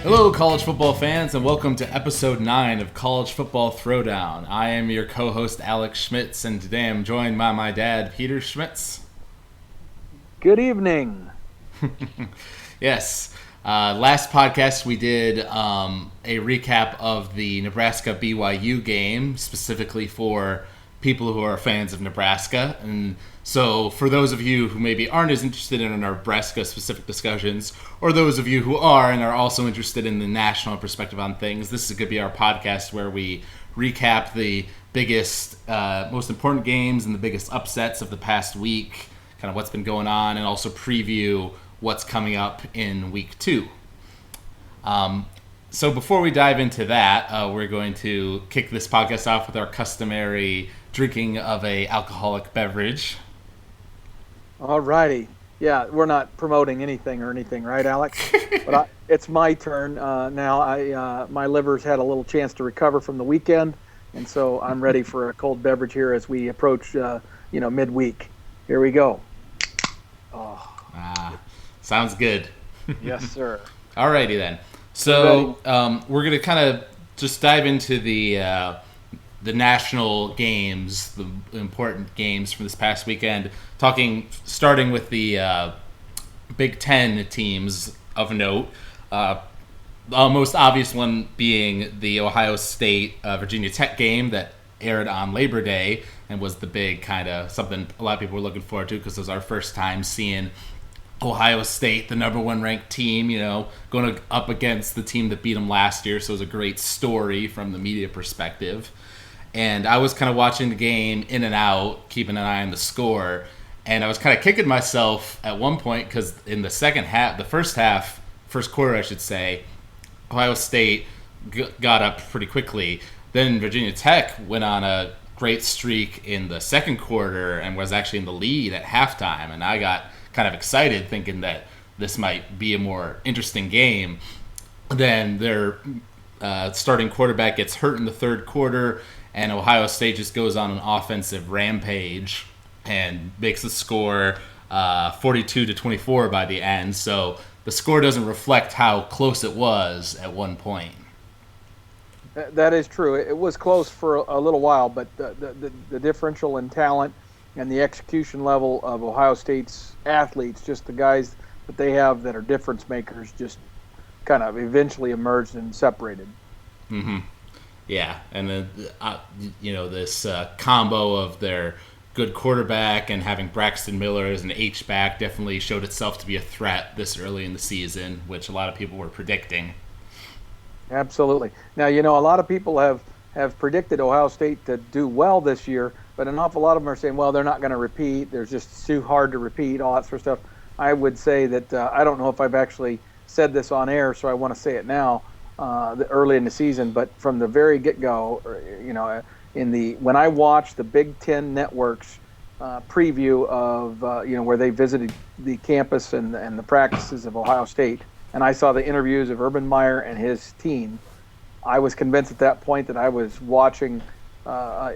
Hello, college football fans, and welcome to episode 9 of College Football Throwdown. I am your co-host, Alex Schmitz, and today I'm joined by my dad, Peter Schmitz. Good evening. Yes. Last podcast we did a recap of the Nebraska-BYU game, specifically for people who are fans of Nebraska. And so for those of you who maybe aren't as interested in our Nebraska-specific discussions, or those of you who are and are also interested in the national perspective on things, this is going to be our podcast where we recap the biggest, most important games and the biggest upsets of the past week, kind of what's been going on, and also preview what's coming up in week 2. So before we dive into that, we're going to kick this podcast off with our customary drinking of a alcoholic beverage. All righty. Yeah, we're not promoting anything, right, Alex? But it's my turn now. My liver's had a little chance to recover from the weekend, and so I'm ready for a cold beverage here as we approach, midweek. Here we go. Oh. Sounds good. Yes, sir. All righty then. So we're going to kind of just dive into the national games, the important games from this past weekend, starting with the Big Ten teams of note. The most obvious one being the Ohio State Virginia Tech game that aired on Labor Day and was the big kind of something a lot of people were looking forward to because it was our first time seeing Ohio State, the number 1 ranked team, going up against the team that beat them last year. So it was a great story from the media perspective. And I was kind of watching the game in and out, keeping an eye on the score. And I was kind of kicking myself at one point because in the first quarter, I should say, Ohio State got up pretty quickly. Then Virginia Tech went on a great streak in the second quarter and was actually in the lead at halftime. And I got kind of excited thinking that this might be a more interesting game. Then their starting quarterback gets hurt in the third quarter, and Ohio State just goes on an offensive rampage and makes the score 42-24 by the end. So the score doesn't reflect how close it was at one point. That is true. It was close for a little while, but the differential in talent and the execution level of Ohio State's athletes, just the guys that they have that are difference makers, just kind of eventually emerged and separated. Mm-hmm. Yeah, and then this combo of their good quarterback and having Braxton Miller as an H-back definitely showed itself to be a threat this early in the season, which a lot of people were predicting. Absolutely. Now, a lot of people have predicted Ohio State to do well this year, but an awful lot of them are saying, well, they're not going to repeat. They're just too hard to repeat, all that sort of stuff. I would say that I don't know if I've actually said this on air, so I want to say it now, early in the season. But from the very get-go, when I watched the Big Ten Network's preview of where they visited the campus and the practices of Ohio State, and I saw the interviews of Urban Meyer and his team, I was convinced at that point that I was watching a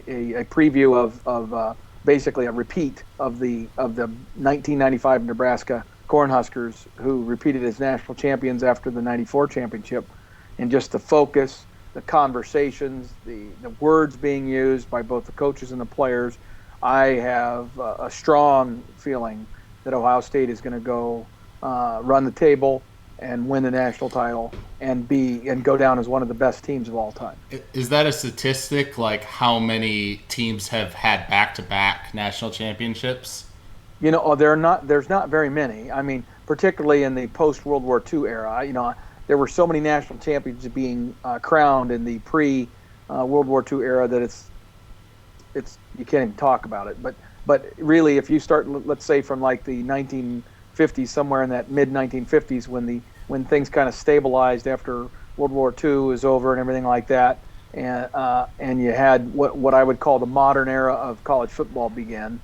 preview of basically a repeat of the 1995 Nebraska Cornhuskers, who repeated as national champions after the '94 championship, and just the focus, the conversations, the words being used by both the coaches and the players. I have a strong feeling that Ohio State is going to go run the table and win the national title and go down as one of the best teams of all time. Is that a statistic, like how many teams have had back-to-back national championships? There's not very many. I mean, particularly in the post-World War II era, there were so many national champions being crowned in the pre-World War II era that it's you can't even talk about it. But really, if you start, let's say from like the 1950s, somewhere in that mid-1950s, when things kind of stabilized after World War II was over and everything like that, and you had what I would call the modern era of college football began,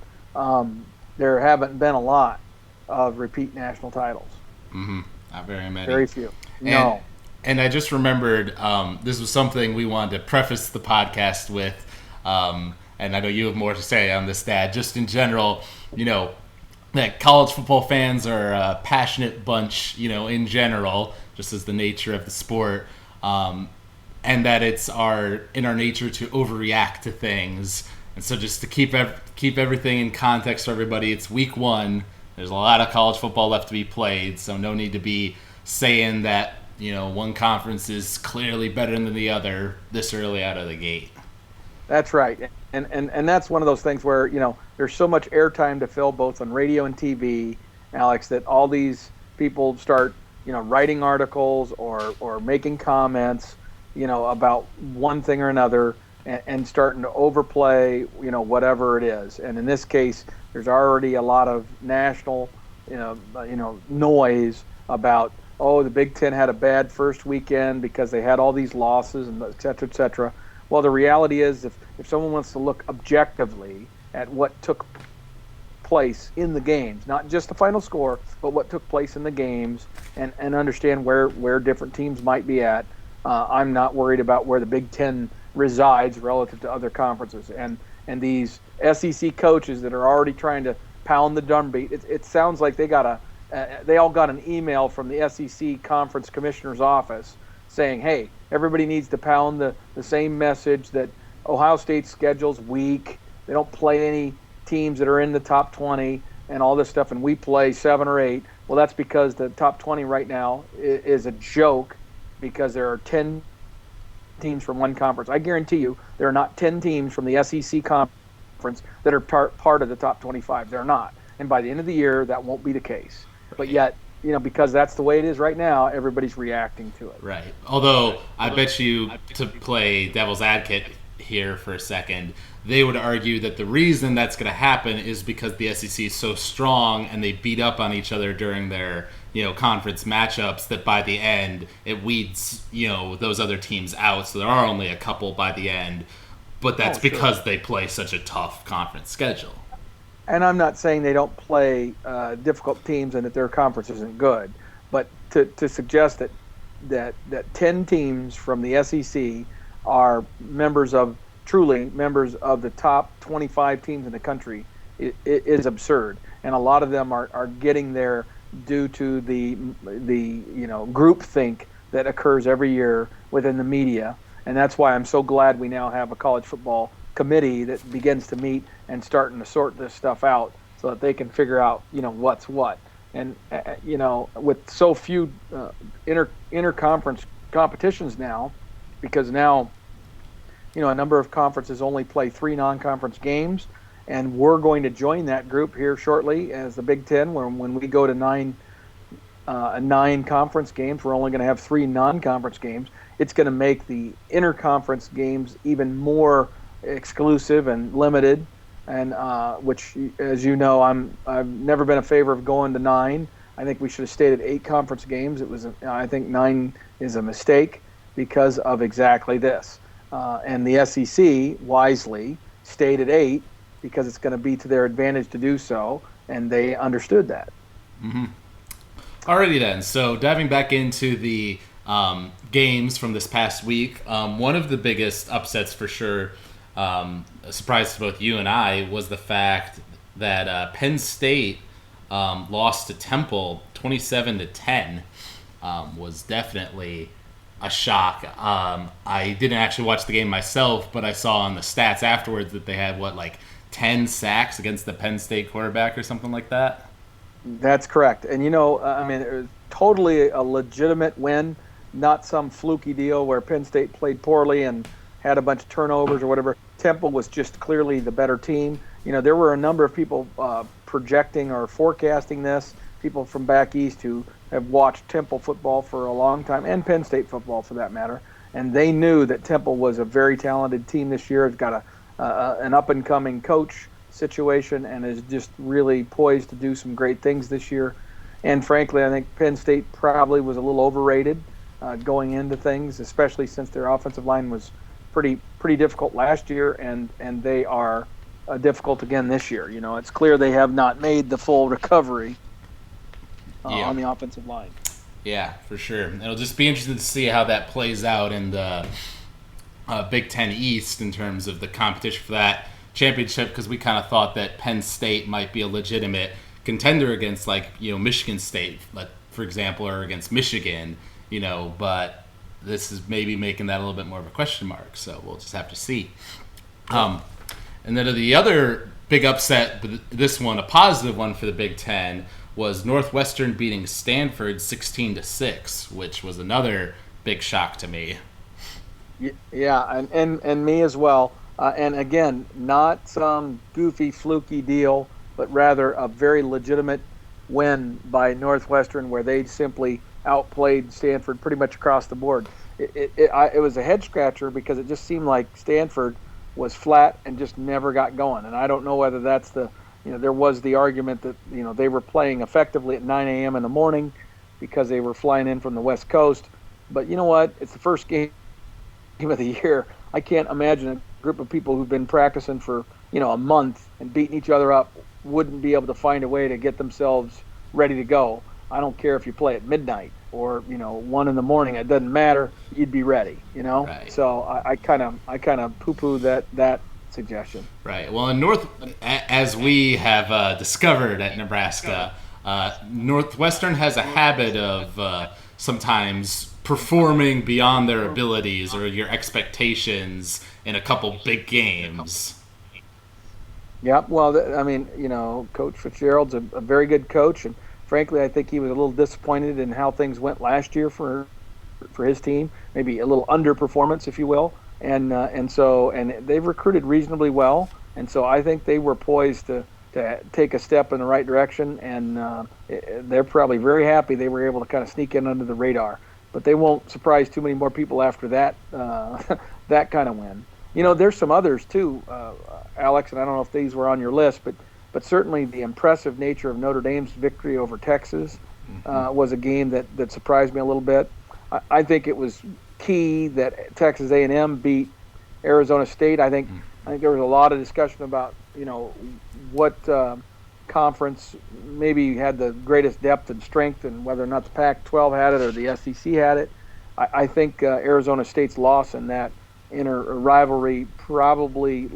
there haven't been a lot of repeat national titles. Mm-hmm. Not very many. Very few. No. And I just remembered this was something we wanted to preface the podcast with. and I know you have more to say on this, Dad. Just in general, that college football fans are a passionate bunch, in general, just as the nature of the sport, and that it's in our nature to overreact to things. And so just to keep everything in context for everybody, it's week 1. There's a lot of college football left to be played, so no need to be saying that one conference is clearly better than the other this early out of the gate. That's right, and that's one of those things where there's so much airtime to fill both on radio and TV, Alex, that all these people start writing articles or making comments about one thing or another, and starting to overplay whatever it is. And in this case, there's already a lot of national noise about, the Big Ten had a bad first weekend because they had all these losses, and et cetera, et cetera. Well, the reality is, if someone wants to look objectively at what took place in the games, not just the final score, but what took place in the games, and understand where different teams might be at, I'm not worried about where the Big Ten resides relative to other conferences. And these SEC coaches that are already trying to pound the drumbeat, it sounds like they all got an email from the SEC conference commissioner's office saying, hey, everybody needs to pound the same message that Ohio State's schedule's weak. They don't play any teams that are in the top 20 and all this stuff, and we play 7 or 8. Well, that's because the top 20 right now is a joke, because there are 10 teams from one conference. I guarantee you there are not 10 teams from the SEC conference that are part of the top 25. They're not. And by the end of the year, that won't be the case. Right. But yet, because that's the way it is right now, everybody's reacting to it. Right. Although, I bet you, to play devil's advocate here for a second, they would argue that the reason that's going to happen is because the SEC is so strong and they beat up on each other during their conference matchups, that by the end it weeds those other teams out, so there are only a couple by the end, but that's because they play such a tough conference schedule. And I'm not saying they don't play difficult teams and that their conference isn't good, but to suggest that 10 teams from the SEC are truly members of the top 25 teams in the country is absurd. And a lot of them are getting there due to the groupthink that occurs every year within the media. And that's why I'm so glad we now have a college football committee that begins to meet and starting to sort this stuff out so that they can figure out what's what. And with so few interconference competitions now, because now a number of conferences only play 3 non-conference games, and we're going to join that group here shortly as the Big Ten, when we go to 9 conference games. We're only going to have 3 non-conference games. It's going to make the interconference games even more exclusive and limited, and which, as you know, I've never been a favor of going to 9. I think we should have stayed at 8 conference games. I think 9 is a mistake because of exactly this. And the SEC wisely stayed at 8 because it's going to be to their advantage to do so, and they understood that. Mm-hmm. Alrighty then. So diving back into the games from this past week, one of the biggest upsets for sure, a surprise to both you and I, was the fact that Penn State lost to Temple 27-10. Was definitely a shock. I didn't actually watch the game myself, but I saw on the stats afterwards that they had 10 sacks against the Penn State quarterback or something like that. That's correct. And it was totally a legitimate win, not some fluky deal where Penn State played poorly and had a bunch of turnovers or whatever. Temple was just clearly the better team. There were a number of people projecting or forecasting this, people from back east who have watched Temple football for a long time, and Penn State football for that matter, and they knew that Temple was a very talented team this year. It's got an up-and-coming coach situation and is just really poised to do some great things this year. And frankly, I think Penn State probably was a little overrated going into things, especially since their offensive line was pretty difficult last year, and they are difficult again this year. It's clear they have not made the full recovery on the offensive line. Yeah, for sure. It'll just be interesting to see how that plays out in the Big Ten East in terms of the competition for that. championship because we kind of thought that Penn State might be a legitimate contender against Michigan State, for example, or against Michigan, but this is maybe making that a little bit more of a question mark. So we'll just have to see. And then the other big upset, this one a positive one for the Big Ten, was Northwestern beating Stanford 16-6, which was another big shock to me. Yeah, and me as well. And again, not some goofy, fluky deal, but rather a very legitimate win by Northwestern where they simply outplayed Stanford pretty much across the board. It was a head scratcher because it just seemed like Stanford was flat and just never got going. And I don't know whether that's there was the argument that, they were playing effectively at 9 a.m. in the morning because they were flying in from the West Coast. But you know what? It's the first game of the year. I can't imagine a group of people who've been practicing for, a month and beating each other up wouldn't be able to find a way to get themselves ready to go. I don't care if you play at midnight or, 1 in the morning. It doesn't matter. You'd be ready, Right. So I kind of poo-poo that suggestion. Right. Well, as we have discovered at Nebraska, Northwestern has a habit of sometimes performing beyond their abilities or your expectations in a couple big games. Yeah. Well, Coach Fitzgerald's a very good coach, and frankly, I think he was a little disappointed in how things went last year for his team. Maybe a little underperformance, if you will. And they've recruited reasonably well, and so I think they were poised to take a step in the right direction, and they're probably very happy they were able to kind of sneak in under the radar. But they won't surprise too many more people after that that kind of win. There's some others too, Alex, and I don't know if these were on your list, but certainly the impressive nature of Notre Dame's victory over Texas was a game that surprised me a little bit. I think it was key that Texas A&M beat Arizona State. I think there was a lot of discussion about what conference maybe had the greatest depth and strength, and whether or not the Pac-12 had it or the SEC had it. I think Arizona State's loss in that inner rivalry probably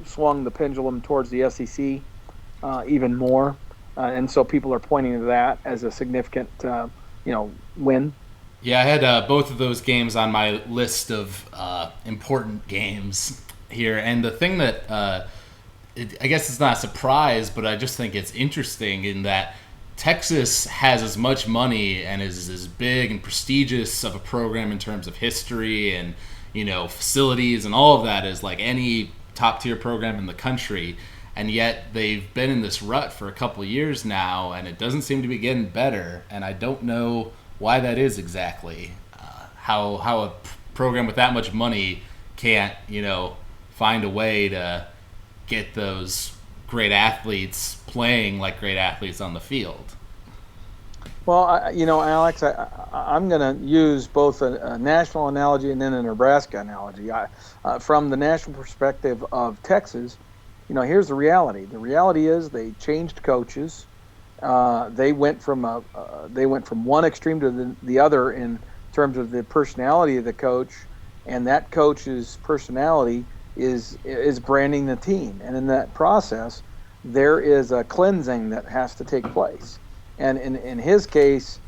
swung the pendulum towards the SEC even more, and so people are pointing to that as a significant win. Yeah, I had both of those games on my list of important games here. And the thing that I guess it's not a surprise, but I just think it's interesting in that Texas has as much money and is as big and prestigious of a program in terms of history and, facilities and all of that as like any top-tier program in the country. And yet they've been in this rut for a couple of years now, and it doesn't seem to be getting better. And I don't know why that is exactly. How a program with that much money can't, find a way to get those great athletes playing like great athletes on the field. Well, Alex, I'm going to use both a national analogy and then a Nebraska analogy. From the national perspective of Texas, here's the reality. The reality is they changed coaches. They went from one extreme to the other in terms of the personality of the coach, and that coach's personality is branding the team. And in that process, there is a cleansing that has to take place. And in his case,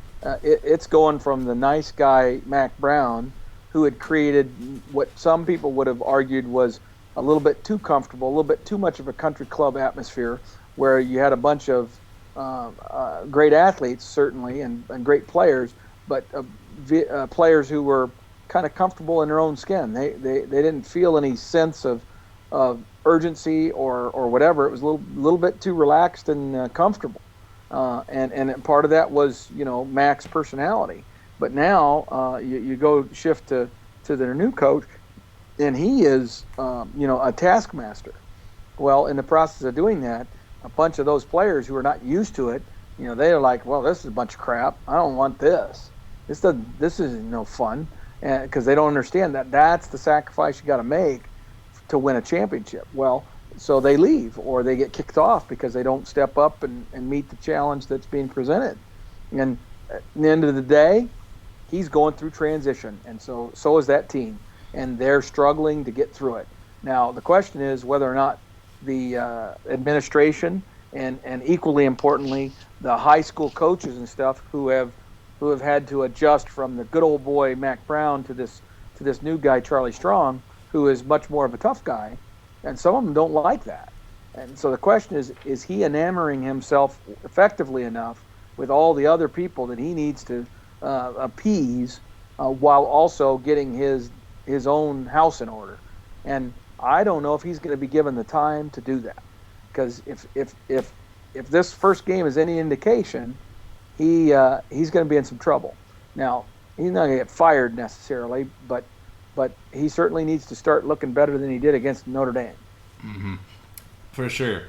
it's going from the nice guy Mac Brown, who had created what some people would have argued was a little bit too comfortable, a little bit too much of a country club atmosphere, where you had a bunch of great athletes, certainly, and great players, but players who were kind of comfortable in their own skin. They didn't feel any sense of urgency or whatever. It was a little bit too relaxed and comfortable. And part of that was, Mac's personality. But now you go shift to their new coach, and he is, a taskmaster. Well, in the process of doing that, a bunch of those players who are not used to it, they're like, well, this is a bunch of crap. I don't want this. This is no fun, because they don't understand that's the sacrifice you got to make to win a championship. Well, so they leave or they get kicked off because they don't step up and meet the challenge that's being presented. And at the end of the day, he's going through transition, and so is that team, and they're struggling to get through it. Now the question is whether or not the administration and equally importantly the high school coaches and stuff who have had to adjust from the good old boy Mac Brown to this new guy Charlie Strong, who is much more of a tough guy, and some of them don't like that. And so the question is he enamoring himself effectively enough with all the other people that he needs to appease, while also getting his own house in order? And I don't know if he's going to be given the time to do that, because if this first game is any indication, he's going to be in some trouble. Now he's not going to get fired necessarily, but he certainly needs to start looking better than he did against Notre Dame. Mm-hmm. For sure.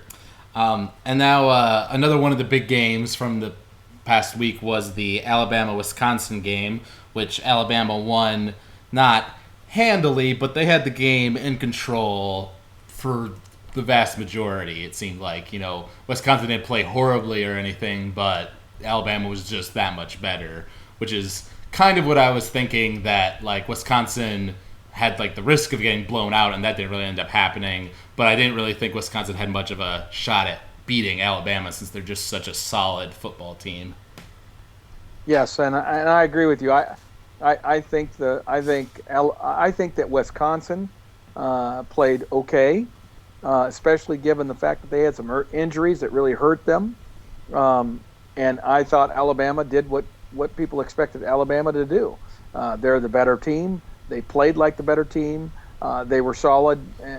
And now another one of the big games from the past week was the Alabama-Wisconsin game, which Alabama won not handily, but they had the game in control for the vast majority, it seemed like. Wisconsin didn't play horribly or anything, but Alabama was just that much better, which is kind of what I was thinking, that like Wisconsin had like the risk of getting blown out, and that didn't really end up happening. But I didn't really think Wisconsin had much of a shot at beating Alabama, since they're just such a solid football team. Yes, and I agree with you. I think that Wisconsin played okay, especially given the fact that they had some injuries that really hurt them. And I thought Alabama did what people expected Alabama to do. They're the better team. They played like the better team. They were solid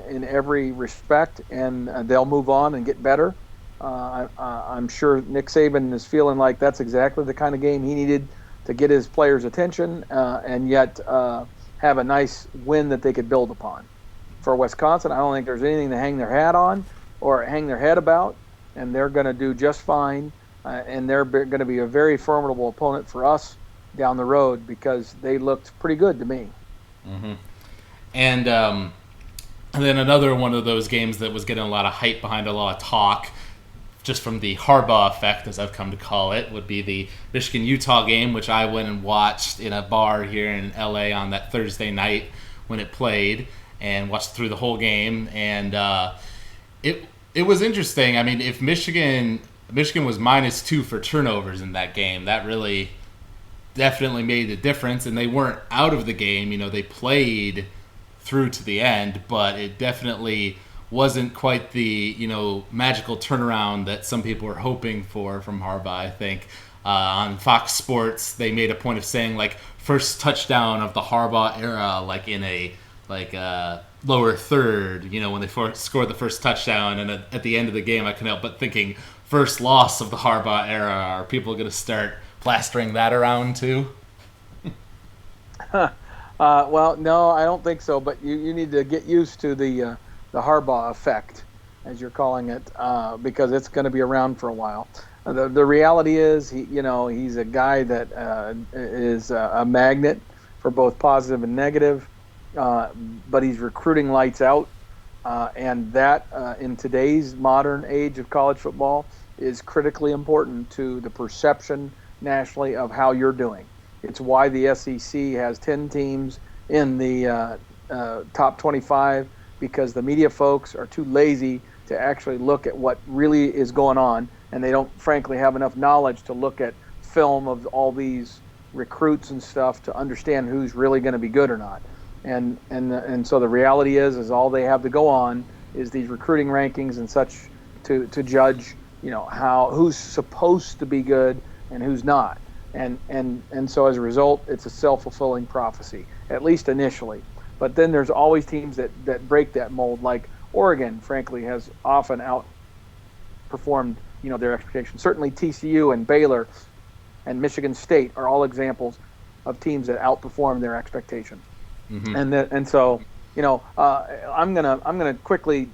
in every respect, and they'll move on and get better. I'm sure Nick Saban is feeling like that's exactly the kind of game he needed to get his players' attention, and yet have a nice win that they could build upon. For Wisconsin, I don't think there's anything to hang their hat on or hang their head about, and they're going to do just fine. And they're going to be a very formidable opponent for us down the road, because they looked pretty good to me. Mm-hmm. And then another one of those games that was getting a lot of hype behind, a lot of talk, just from the Harbaugh effect, as I've come to call it, would be the Michigan-Utah game, which I went and watched in a bar here in LA on that Thursday night when it played, and watched through the whole game. And it was interesting. I mean, if Michigan was -2 for turnovers in that game, that really definitely made a difference. And they weren't out of the game. They played through to the end, but it definitely wasn't quite the magical turnaround that some people were hoping for from Harbaugh. I think on Fox Sports they made a point of saying like first touchdown of the Harbaugh era, like in a lower third, when they scored the first touchdown. And at the end of the game, I couldn't help but thinking, first loss of the Harbaugh era. Are people going to start plastering that around too? Well, no, I don't think so. But you need to get used to the Harbaugh effect, as you're calling it, because it's going to be around for a while. The reality is, he's a guy that is a magnet for both positive and negative, but he's recruiting lights out. And that, in today's modern age of college football, is critically important to the perception nationally of how you're doing. It's why the SEC has 10 teams in the top 25, because the media folks are too lazy to actually look at what really is going on, and they don't, frankly, have enough knowledge to look at film of all these recruits and stuff to understand who's really going to be good or not. And so the reality is all they have to go on is these recruiting rankings and such to judge, how who's supposed to be good and who's not. And so as a result, it's a self-fulfilling prophecy, at least initially. But then there's always teams that break that mold, like Oregon, frankly, has often outperformed, their expectations. Certainly TCU and Baylor and Michigan State are all examples of teams that outperform their expectations. Mm-hmm. And so I'm gonna quickly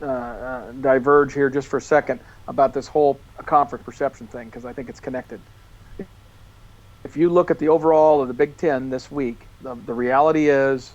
diverge here just for a second about this whole conference perception thing, because I think it's connected. If you look at the overall of the Big Ten this week, the reality is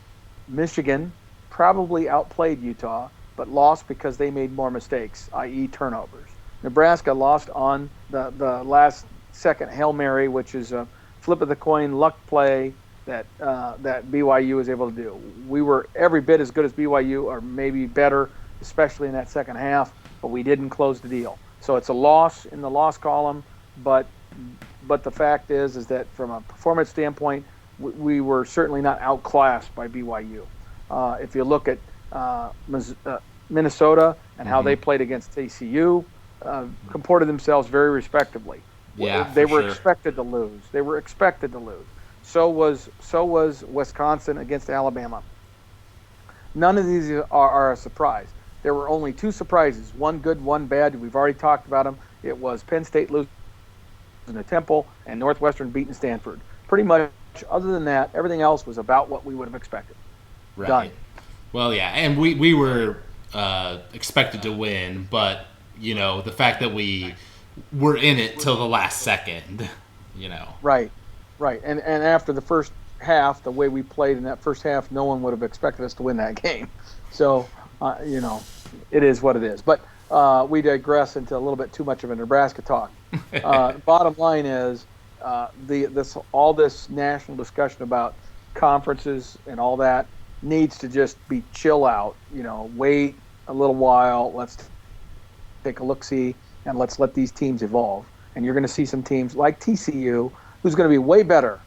Michigan probably outplayed Utah, but lost because they made more mistakes, i.e. turnovers. Nebraska lost on the last second Hail Mary, which is a flip of the coin luck play that BYU was able to do. We were every bit as good as BYU, or maybe better, especially in that second half, but we didn't close the deal. So it's a loss in the loss column, but the fact is that from a performance standpoint, we were certainly not outclassed by BYU. If you look at Minnesota and how they played against TCU, comported themselves very respectably. Yeah, they were sure. expected to lose. They were expected to lose. So was Wisconsin against Alabama. None of these are a surprise. There were only two surprises, one good, one bad. We've already talked about them. It was Penn State losing to Temple and Northwestern beating Stanford. Pretty much, other than that, everything else was about what we would have expected. Right. Done. Well, yeah, and we were expected to win, but, the fact that we were in it till the last second, Right. And after the first half, the way we played in that first half, no one would have expected us to win that game. So, it is what it is. But we digress into a little bit too much of a Nebraska talk. Bottom line is all this national discussion about conferences and all that needs to just be chill out. Wait a little while. Let's take a look-see, and let's let these teams evolve. And you're going to see some teams like TCU, who's going to be way better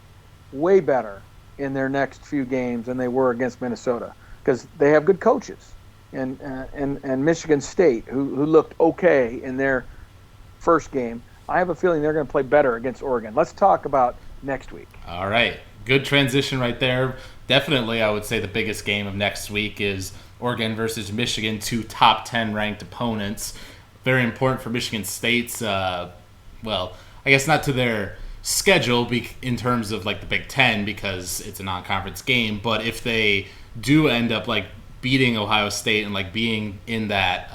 in their next few games than they were against Minnesota, because they have good coaches. And Michigan State, who looked okay in their first game, I have a feeling they're going to play better against Oregon. Let's talk about next week. All right. Good transition right there. Definitely, I would say the biggest game of next week is Oregon versus Michigan, two top 10 ranked opponents. Very important for Michigan State's, I guess not to their schedule in terms of like the Big Ten, because it's a non-conference game, but if they do end up like beating Ohio State and like being in that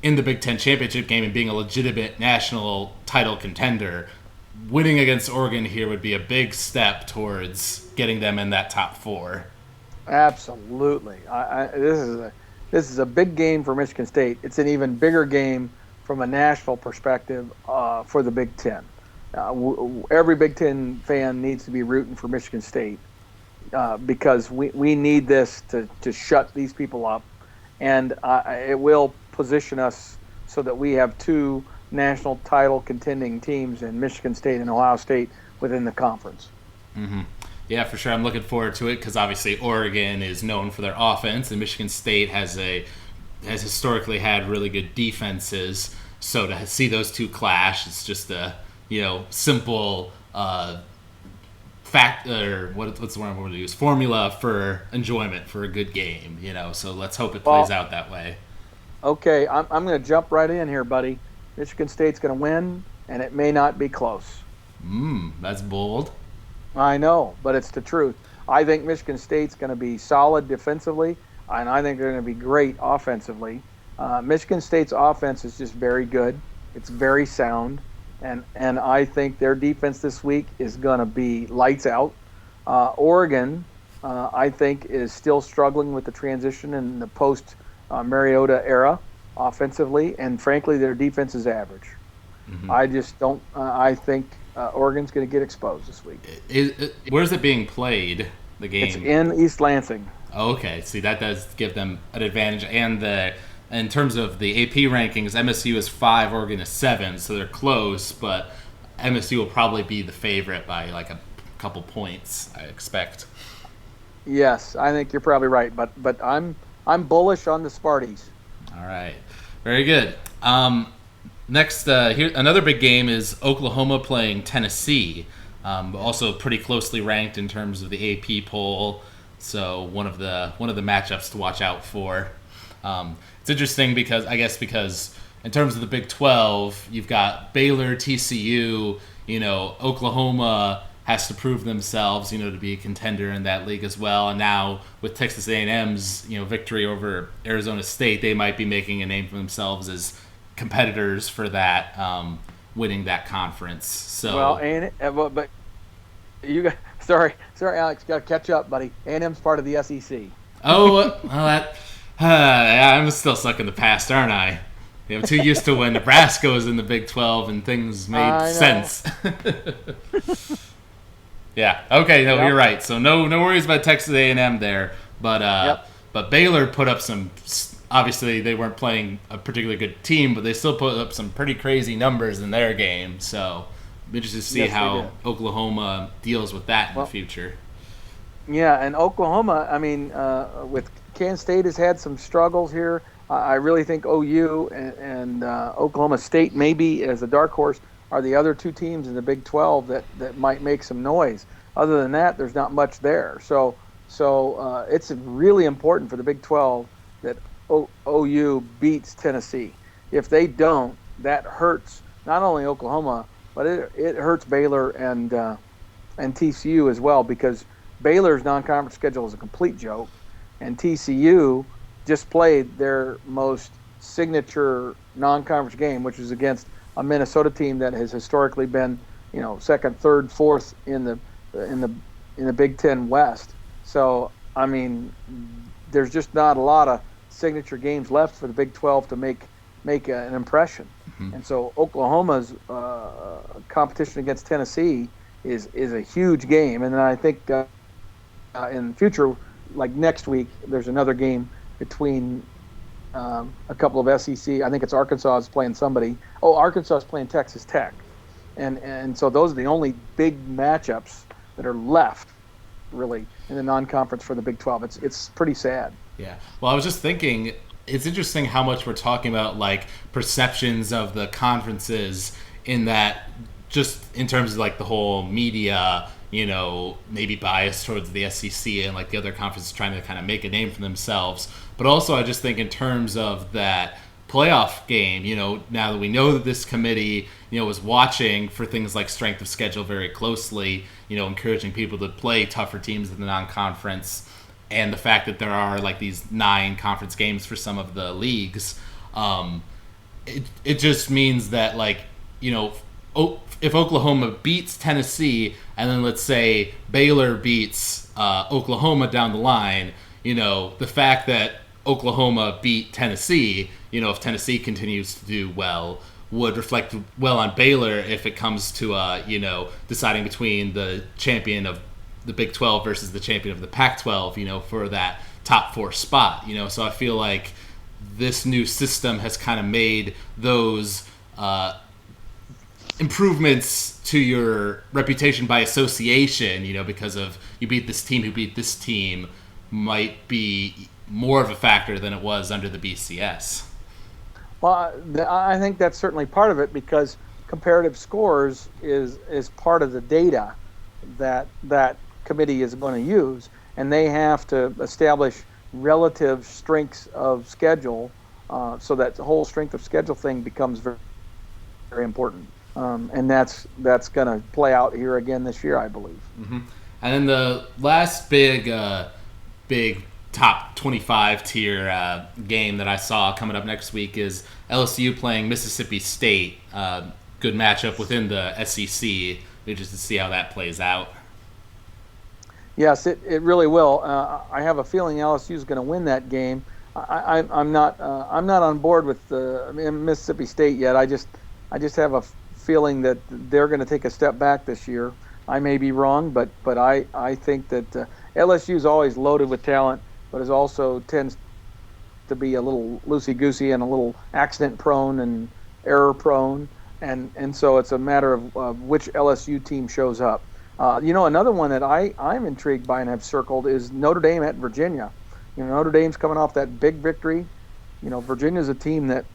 in the Big Ten championship game and being a legitimate national title contender, winning against Oregon here would be a big step towards getting them in that top four. Absolutely. This is a big game for Michigan State. It's an even bigger game from a national perspective for the Big Ten. Every Big Ten fan needs to be rooting for Michigan State because we need this to shut these people up, and it will position us so that we have two national title contending teams in Michigan State and Ohio State within the conference. Mm-hmm. Yeah, for sure. I'm looking forward to it because obviously Oregon is known for their offense, and Michigan State has historically had really good defenses. So to see those two clash, it's just a simple fact, or what's the word I'm going to use? Formula for enjoyment for a good game. So let's hope it plays out that way. Okay, I'm going to jump right in here, buddy. Michigan State's going to win, and it may not be close. That's bold. I know, but it's the truth. I think Michigan State's going to be solid defensively, and I think they're going to be great offensively. Michigan State's offense is just very good. It's very sound, and I think their defense this week is going to be lights out. Oregon, I think, is still struggling with the transition in the post-Mariota era offensively, and frankly, their defense is average. Mm-hmm. I just don't I think Oregon's going to get exposed this week. Where's it being played, the game? It's in East Lansing. Okay, see, that does give them an advantage. And in terms of the AP rankings, MSU is 5, Oregon is 7, so they're close, but MSU will probably be the favorite by like a couple points, I expect. Yes, I think you're probably right, but I'm bullish on the Sparties. All right, very good. Next, here another big game is Oklahoma playing Tennessee, also pretty closely ranked in terms of the AP poll. So one of the matchups to watch out for. It's interesting because in terms of the Big 12, you've got Baylor, TCU. Oklahoma has to prove themselves, to be a contender in that league as well. And now with Texas A&M's, victory over Arizona State, they might be making a name for themselves as competitors for that, winning that conference. So but you got sorry, Alex, got to catch up, buddy. A&M's part of the SEC. Oh, well, I'm still stuck in the past, aren't I? I'm too used to when Nebraska was in the Big 12 and things made sense. Yeah. Okay. No, Yep. you're right. So no worries about Texas A&M there. But Yep. but Baylor put up some. Obviously, they weren't playing a particularly good team, but they still put up some pretty crazy numbers in their game. So I'm interested to see Yes, they how did. Oklahoma deals with that in the Well, future. yeah, and Oklahoma, I mean, with Kansas State has had some struggles here. I really think OU and Oklahoma State, maybe as a dark horse, are the other two teams in the Big 12 that might make some noise. Other than that, there's not much there. So it's really important for the Big 12 that OU beats Tennessee. If they don't, that hurts not only Oklahoma, but it hurts Baylor and TCU as well, because Baylor's non-conference schedule is a complete joke, and TCU just played their most signature non-conference game, which is against a Minnesota team that has historically been, second, third, fourth in the in the Big Ten West. So I mean, there's just not a lot of signature games left for the Big 12 to make an impression. Mm-hmm. And so Oklahoma's competition against Tennessee is a huge game. And then I think in the future, like next week, there's another game between a couple of SEC. I think it's Arkansas is playing somebody. Oh, Arkansas is playing Texas Tech, and so those are the only big matchups that are left really in the non-conference for the Big 12. It's pretty sad. Yeah. Well, I was just thinking, it's interesting how much we're talking about like perceptions of the conferences in that, just in terms of like the whole media, maybe biased towards the SEC and like the other conferences trying to kind of make a name for themselves. But also I just think in terms of that playoff game, now that we know that this committee, was watching for things like strength of schedule very closely, encouraging people to play tougher teams in the non-conference, and the fact that there are like these 9 conference games for some of the leagues, it just means that like, if Oklahoma beats Tennessee and then let's say Baylor beats Oklahoma down the line, the fact that Oklahoma beat Tennessee, if Tennessee continues to do well, would reflect well on Baylor if it comes to, deciding between the champion of the Big 12 versus the champion of the Pac-12, for that top 4 spot, So I feel like this new system has kind of made those improvements to your reputation by association, because of you beat this team who beat this team, might be more of a factor than it was under the BCS. Well, I think that's certainly part of it, because comparative scores is part of the data that committee is going to use, and they have to establish relative strengths of schedule, so that the whole strength of schedule thing becomes very, very important. And that's going to play out here again this year, I believe. Mm-hmm. And then the last big top 25 tier game that I saw coming up next week is LSU playing Mississippi State. Good matchup within the SEC. Just to see how that plays out. Yes, it really will. I have a feeling LSU is going to win that game. I'm not on board with Mississippi State yet. I just have a feeling that they're going to take a step back this year. I may be wrong, but I think that LSU is always loaded with talent, but is also tends to be a little loosey-goosey and a little accident-prone and error-prone, and so it's a matter of which LSU team shows up. Another one that I'm intrigued by and have circled is Notre Dame at Virginia. Notre Dame's coming off that big victory. Virginia's a team that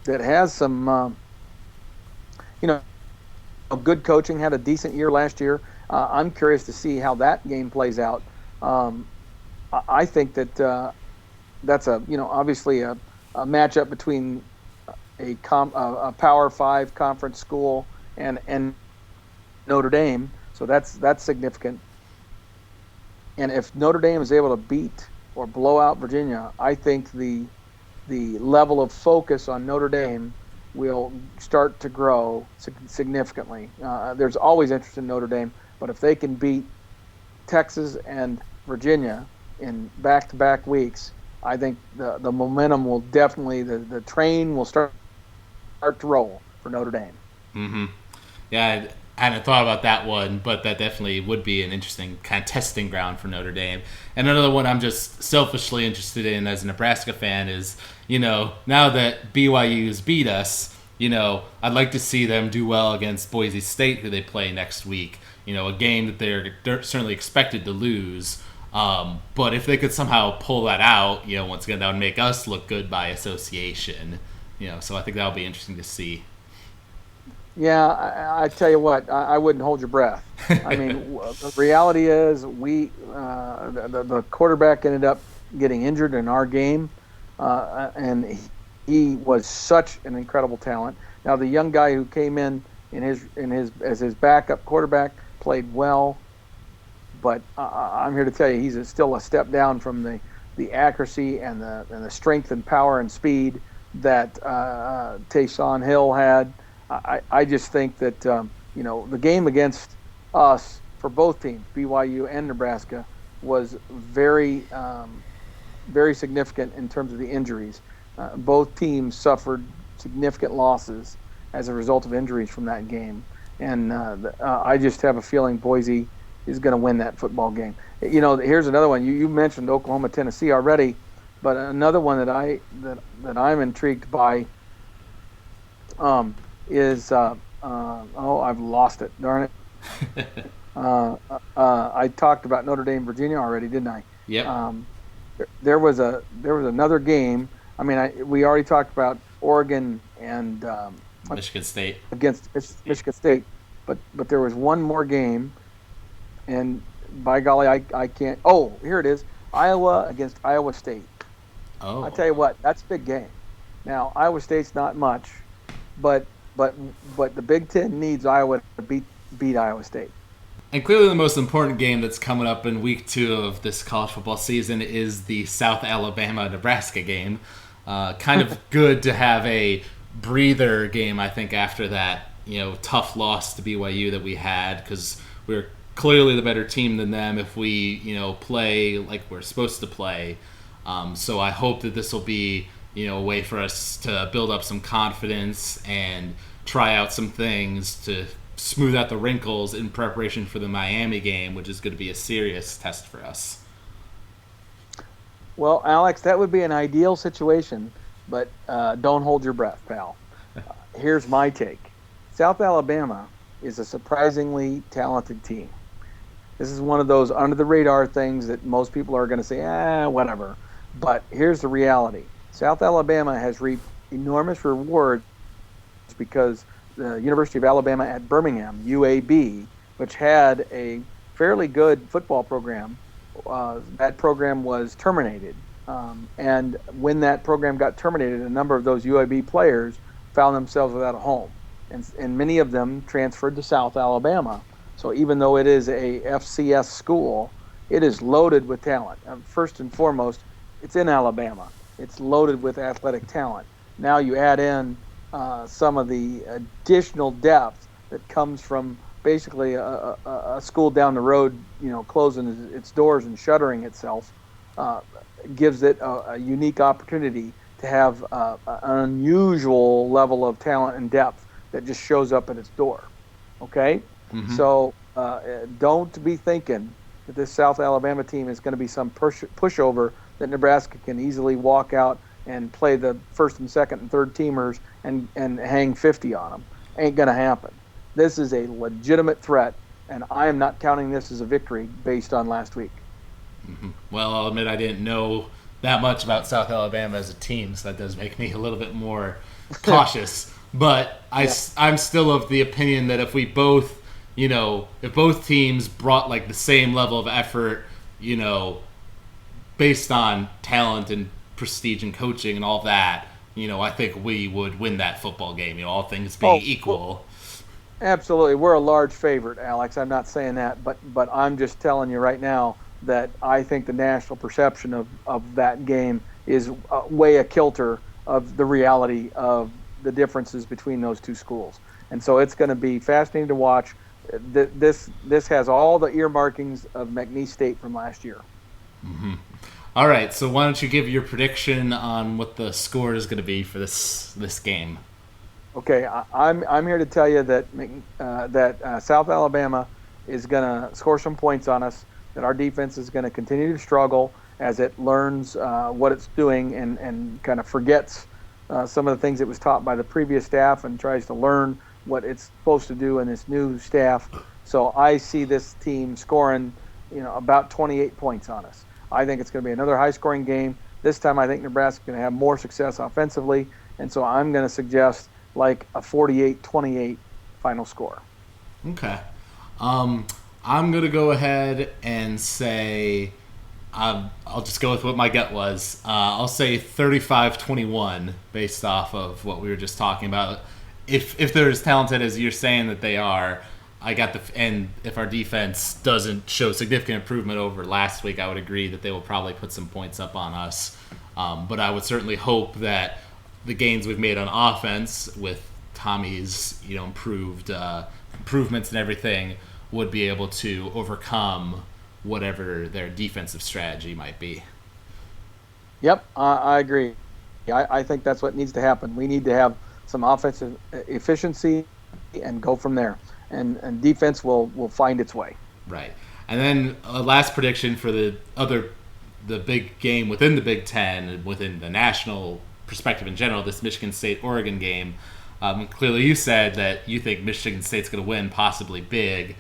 has some good coaching, had a decent year last year. I'm curious to see how that game plays out. I think that that's obviously a matchup between a Power 5 conference school and Notre Dame, so that's significant. And if Notre Dame is able to beat or blow out Virginia, I think the level of focus on Notre Dame will start to grow significantly. There's always interest in Notre Dame, but if they can beat Texas and Virginia in back-to-back weeks, I think the momentum will definitely, the train will start to roll for Notre Dame. Mm-hmm. Yeah, I hadn't thought about that one, but that definitely would be an interesting kind of testing ground for Notre Dame. And another one I'm just selfishly interested in as a Nebraska fan is, now that BYU's beat us, I'd like to see them do well against Boise State, who they play next week. A game that they're certainly expected to lose. But if they could somehow pull that out, once again, that would make us look good by association. So I think that'll be interesting to see. Yeah, I tell you what, I wouldn't hold your breath. I mean, the reality is the quarterback ended up getting injured in our game, and he was such an incredible talent. Now the young guy who came in as his backup quarterback played well, but I'm here to tell you he's still a step down from the accuracy and the strength and power and speed that Taysom Hill had. I just think that the game against us for both teams, BYU and Nebraska, was very very significant in terms of the injuries. Both teams suffered significant losses as a result of injuries from that game, and I just have a feeling Boise is going to win that football game. Here's another one. You mentioned Oklahoma, Tennessee already, but another one that I'm intrigued by is I've lost it. Darn it. I talked about Notre Dame, Virginia already, didn't I? Yep. There was another game. I mean, we already talked about Oregon and Michigan State against Michigan State, but there was one more game, and by golly, I can't. Oh, here it is: Iowa against Iowa State. Oh. I tell you what, that's a big game. Now Iowa State's not much, but the Big Ten needs Iowa to beat Iowa State. And clearly the most important game that's coming up in week 2 of this college football season is the South Alabama-Nebraska game. Kind of good to have a breather game, I think, after that tough loss to BYU that we had, because we're clearly the better team than them if we play like we're supposed to play. So I hope that this will be a way for us to build up some confidence and try out some things to smooth out the wrinkles in preparation for the Miami game, which is going to be a serious test for us. Well, Alex, that would be an ideal situation, but don't hold your breath, pal. Here's my take. South Alabama is a surprisingly talented team. This is one of those under-the-radar things that most people are going to say, whatever. But here's the reality. South Alabama has reaped enormous rewards because the University of Alabama at Birmingham, UAB, which had a fairly good football program, that program was terminated. And when that program got terminated, a number of those UAB players found themselves without a home. And many of them transferred to South Alabama. So even though it is a FCS school, it is loaded with talent. First and foremost, it's in Alabama. It's loaded with athletic talent. Now you add in some of the additional depth that comes from basically a school down the road, closing its doors and shuttering itself, gives it a unique opportunity to have an unusual level of talent and depth that just shows up at its door. Okay? Mm-hmm. So don't be thinking that this South Alabama team is going to be some pushover that Nebraska can easily walk out and play the first and second and third teamers and hang 50 on them. Ain't going to happen. This is a legitimate threat, and I am not counting this as a victory based on last week. Mm-hmm. Well, I'll admit I didn't know that much about South Alabama as a team, so that does make me a little bit more cautious. But I'm still of the opinion that if we both, if both teams brought like the same level of effort, based on talent and prestige and coaching and all that, I think we would win that football game, all things being equal. Well, absolutely. We're a large favorite, Alex. I'm not saying that, but I'm just telling you right now that I think the national perception of that game is way a kilter of the reality of the differences between those two schools. And so it's going to be fascinating to watch. This has all the earmarkings of McNeese State from last year. Mm-hmm. All right, so why don't you give your prediction on what the score is going to be for this game? Okay, I'm here to tell you that South Alabama is going to score some points on us. That our defense is going to continue to struggle as it learns what it's doing and kind of forgets some of the things it was taught by the previous staff and tries to learn what it's supposed to do in this new staff. So I see this team scoring, about 28 points on us. I think it's going to be another high-scoring game. This time, I think Nebraska's going to have more success offensively, and so I'm going to suggest like a 48-28 final score. Okay. I'm going to go ahead and say, I'll just go with what my gut was. I'll say 35-21 based off of what we were just talking about. If they're as talented as you're saying that they are, and if our defense doesn't show significant improvement over last week, I would agree that they will probably put some points up on us. But I would certainly hope that the gains we've made on offense with Tommy's improvements and everything would be able to overcome whatever their defensive strategy might be. Yep, I agree. I think that's what needs to happen. We need to have some offensive efficiency and go from there. And defense will find its way. Right. And then a last prediction for the big game within the Big Ten, within the national perspective in general, this Michigan State-Oregon game. Clearly you said that you think Michigan State's going to win, possibly big.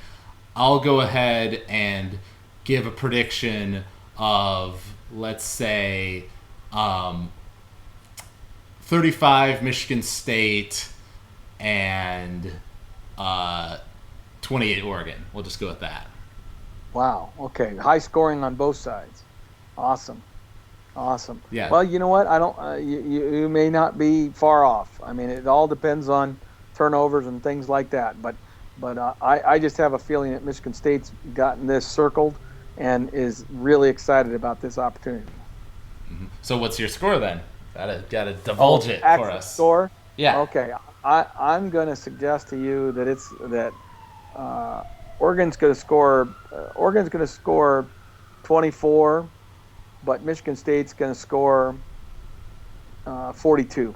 I'll go ahead and give a prediction of, let's say, 35 Michigan State and 28 Oregon. We'll just go with that. Wow. Okay. High scoring on both sides. Awesome. Yeah. Well, you know what? I don't. You may not be far off. I mean, it all depends on turnovers and things like that. But I just have a feeling that Michigan State's gotten this circled and is really excited about this opportunity. Mm-hmm. So what's your score then? Gotta divulge it for us. Score? Yeah. Okay. I'm going to suggest to you that Oregon's going to score 24, but Michigan State's going to score 42.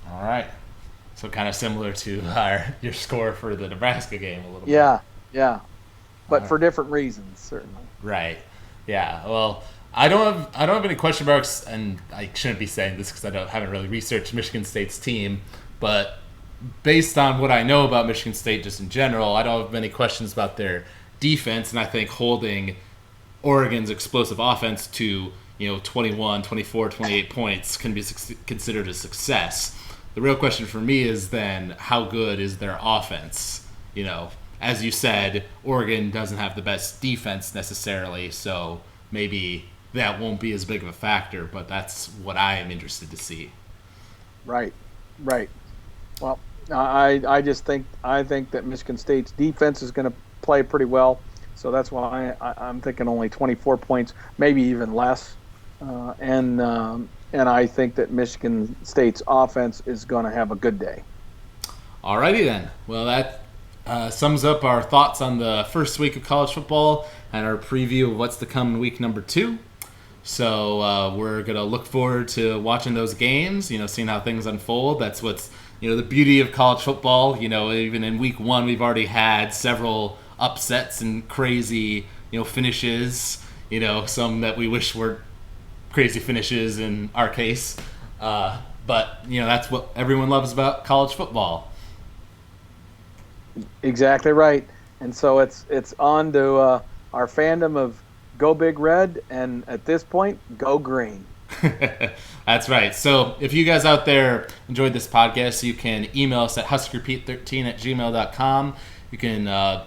All right. So kind of similar to your score for the Nebraska game a little bit. Yeah. But for different reasons, certainly. Right. Yeah. Well, I don't have any question marks, and I shouldn't be saying this because haven't really researched Michigan State's team, but based on what I know about Michigan State just in general, I don't have many questions about their defense, and I think holding Oregon's explosive offense to 21, 24, 28 points can be considered a success. The real question for me is then how good is their offense? As you said, Oregon doesn't have the best defense necessarily, so maybe that won't be as big of a factor, but that's what I am interested to see. Right. Well, I think that Michigan State's defense is going to play pretty well, so that's why I'm thinking only 24 points, maybe even less, and I think that Michigan State's offense is going to have a good day. Alrighty then. Well, that sums up our thoughts on the first week of college football and our preview of what's to come in week number 2. So we're going to look forward to watching those games, seeing how things unfold. That's what's, the beauty of college football. Even in week 1, we've already had several upsets and crazy, finishes, some that we wish were crazy finishes in our case. But, that's what everyone loves about college football. Exactly right. And so it's on to our fandom of Go Big Red, and at this point, Go Green. That's right. So if you guys out there enjoyed this podcast, you can email us at huskerpete13@gmail.com. You can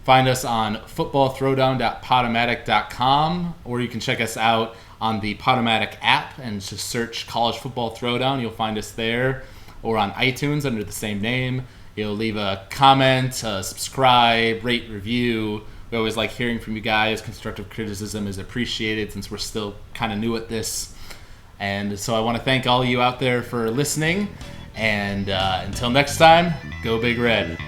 find us on footballthrowdown.podomatic.com, or you can check us out on the Podomatic app and just search College Football Throwdown. You'll find us there, or on iTunes under the same name. You'll leave a comment, subscribe, rate, review. We always like hearing from you guys. Constructive criticism is appreciated since we're still kind of new at this. And so I want to thank all of you out there for listening. And until next time, go Big Red.